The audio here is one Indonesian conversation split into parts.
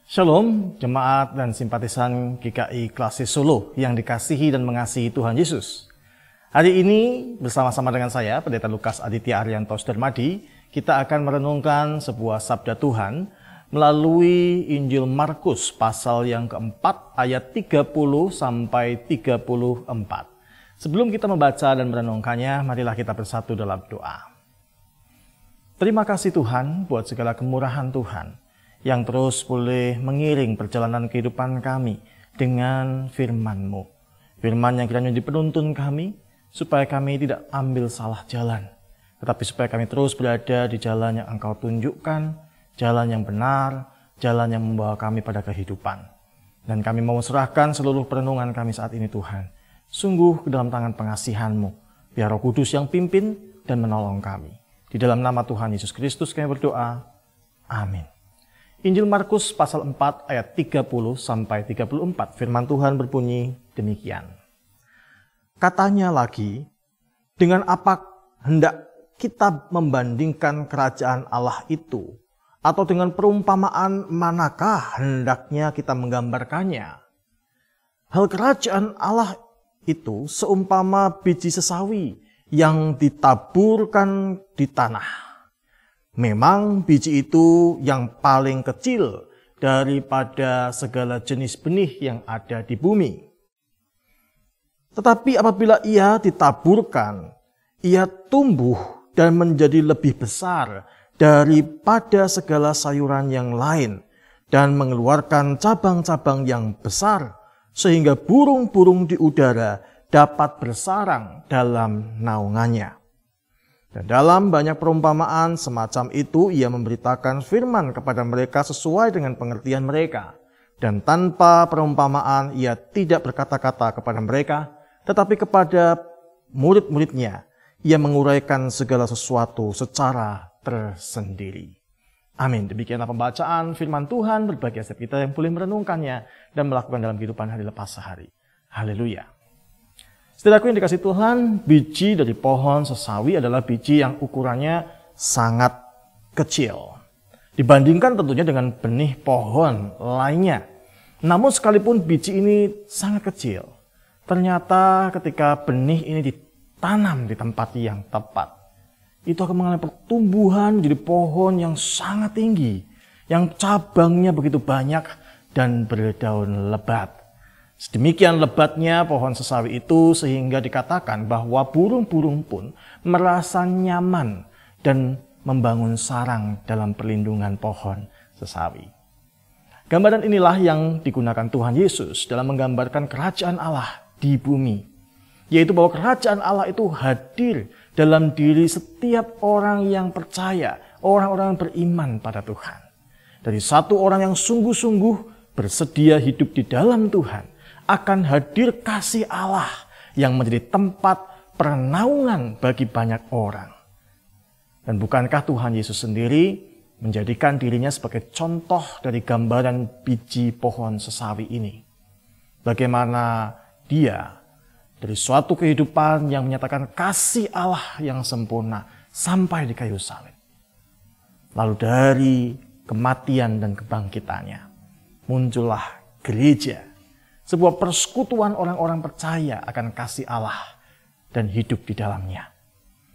Shalom, jemaat dan simpatisan GKI Klasis Solo yang dikasihi dan mengasihi Tuhan Yesus. Hari ini bersama-sama dengan saya, Pendeta Lukas Aditya Arianto Sudarmadi, kita akan merenungkan sebuah sabda Tuhan melalui Injil Markus pasal yang keempat ayat 30 sampai 34. Sebelum kita membaca dan merenungkannya, marilah kita bersatu dalam doa. Terima kasih Tuhan buat segala kemurahan Tuhan yang terus boleh mengiring perjalanan kehidupan kami dengan firman-Mu. Firman yang kiranya jadi penuntun kami, supaya kami tidak ambil salah jalan, tetapi supaya kami terus berada di jalan yang Engkau tunjukkan, jalan yang benar, jalan yang membawa kami pada kehidupan. Dan kami mau serahkan seluruh perenungan kami saat ini Tuhan, sungguh ke dalam tangan pengasihan-Mu, biar Roh Kudus yang pimpin dan menolong kami. Di dalam nama Tuhan Yesus Kristus kami berdoa, amin. Injil Markus pasal 4 ayat 30 sampai 34, firman Tuhan berbunyi demikian. Katanya lagi, dengan apa hendak kita membandingkan kerajaan Allah itu? Atau dengan perumpamaan manakah hendaknya kita menggambarkannya? Hal kerajaan Allah itu seumpama biji sesawi yang ditaburkan di tanah. Memang biji itu yang paling kecil daripada segala jenis benih yang ada di bumi. Tetapi apabila ia ditaburkan, ia tumbuh dan menjadi lebih besar daripada segala sayuran yang lain dan mengeluarkan cabang-cabang yang besar sehingga burung-burung di udara dapat bersarang dalam naungannya. Dan dalam banyak perumpamaan semacam itu ia memberitakan firman kepada mereka sesuai dengan pengertian mereka. Dan tanpa perumpamaan ia tidak berkata-kata kepada mereka, tetapi kepada murid-muridnya ia menguraikan segala sesuatu secara tersendiri. Amin. Demikianlah pembacaan firman Tuhan. Berbahagia setiap kita yang boleh merenungkannya dan melakukan dalam kehidupan hari lepas sehari. Haleluya. Saudaraku yang dikasih Tuhan, biji dari pohon sesawi adalah biji yang ukurannya sangat kecil. Dibandingkan tentunya dengan benih pohon lainnya. Namun sekalipun biji ini sangat kecil, ternyata ketika benih ini ditanam di tempat yang tepat, itu akan mengalami pertumbuhan menjadi pohon yang sangat tinggi, yang cabangnya begitu banyak dan berdaun lebat. Sedemikian lebatnya pohon sesawi itu sehingga dikatakan bahwa burung-burung pun merasa nyaman dan membangun sarang dalam perlindungan pohon sesawi. Gambaran inilah yang digunakan Tuhan Yesus dalam menggambarkan kerajaan Allah di bumi. Yaitu bahwa kerajaan Allah itu hadir dalam diri setiap orang yang percaya, orang-orang yang beriman pada Tuhan. Dari satu orang yang sungguh-sungguh bersedia hidup di dalam Tuhan, akan hadir kasih Allah yang menjadi tempat pernaungan bagi banyak orang. Dan bukankah Tuhan Yesus sendiri menjadikan dirinya sebagai contoh dari gambaran biji pohon sesawi ini? Bagaimana dia dari suatu kehidupan yang menyatakan kasih Allah yang sempurna sampai di kayu salib. Lalu dari kematian dan kebangkitannya muncullah gereja. Sebuah persekutuan orang-orang percaya akan kasih Allah dan hidup di dalamnya.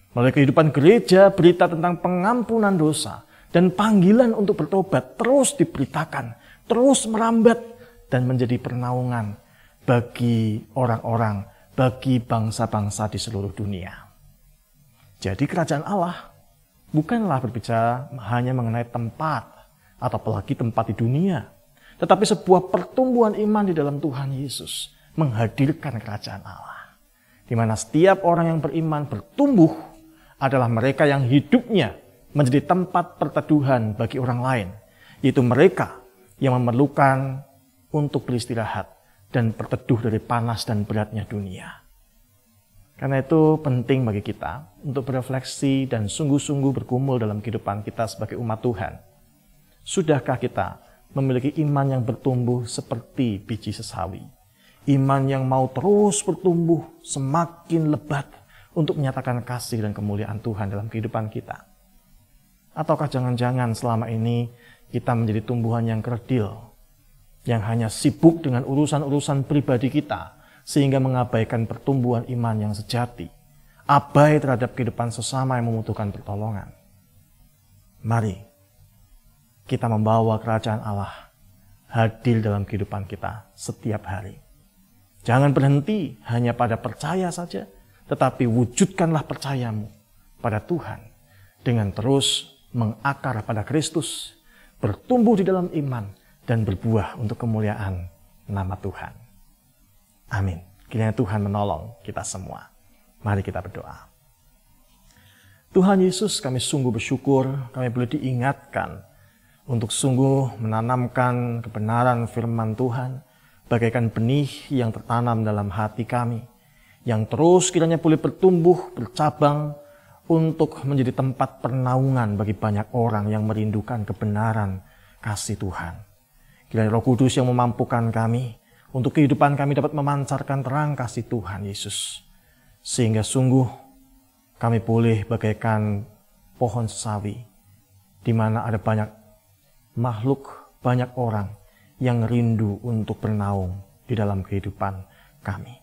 Melalui kehidupan gereja, berita tentang pengampunan dosa dan panggilan untuk bertobat terus diberitakan, terus merambat dan menjadi pernaungan bagi orang-orang, bagi bangsa-bangsa di seluruh dunia. Jadi kerajaan Allah bukanlah berbicara hanya mengenai tempat atau apalagi tempat di dunia, tetapi sebuah pertumbuhan iman di dalam Tuhan Yesus menghadirkan kerajaan Allah. Di mana setiap orang yang beriman bertumbuh adalah mereka yang hidupnya menjadi tempat perteduhan bagi orang lain. Yaitu mereka yang memerlukan untuk beristirahat dan berteduh dari panas dan beratnya dunia. Karena itu penting bagi kita untuk berefleksi dan sungguh-sungguh bergumul dalam kehidupan kita sebagai umat Tuhan. Sudahkah kita memiliki iman yang bertumbuh seperti biji sesawi? Iman yang mau terus bertumbuh semakin lebat untuk menyatakan kasih dan kemuliaan Tuhan dalam kehidupan kita. Ataukah jangan-jangan selama ini kita menjadi tumbuhan yang kerdil, yang hanya sibuk dengan urusan-urusan pribadi kita, sehingga mengabaikan pertumbuhan iman yang sejati, abai terhadap kehidupan sesama yang membutuhkan pertolongan. Mari kita membawa kerajaan Allah hadir dalam kehidupan kita setiap hari. Jangan berhenti hanya pada percaya saja, tetapi wujudkanlah percayamu pada Tuhan dengan terus mengakar pada Kristus, bertumbuh di dalam iman, dan berbuah untuk kemuliaan nama Tuhan. Amin. Kiranya Tuhan menolong kita semua. Mari kita berdoa. Tuhan Yesus, kami sungguh bersyukur kami boleh diingatkan untuk sungguh menanamkan kebenaran firman Tuhan bagaikan benih yang tertanam dalam hati kami, yang terus kiranya boleh bertumbuh, bercabang untuk menjadi tempat pernaungan bagi banyak orang yang merindukan kebenaran kasih Tuhan. Kiranya Roh Kudus yang memampukan kami untuk kehidupan kami dapat memancarkan terang kasih Tuhan Yesus. Sehingga sungguh kami boleh bagaikan pohon sawi, di mana ada banyak makhluk, banyak orang yang rindu untuk bernaung di dalam kehidupan kami.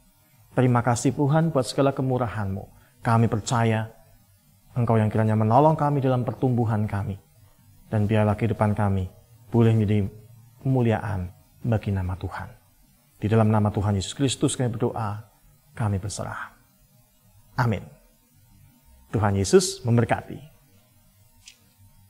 Terima kasih Tuhan buat segala kemurahan-Mu. Kami percaya Engkau yang kiranya menolong kami dalam pertumbuhan kami. Dan biarlah kehidupan kami boleh menjadi kemuliaan bagi nama Tuhan. Di dalam nama Tuhan Yesus Kristus kami berdoa, kami berserah. Amin. Tuhan Yesus memberkati.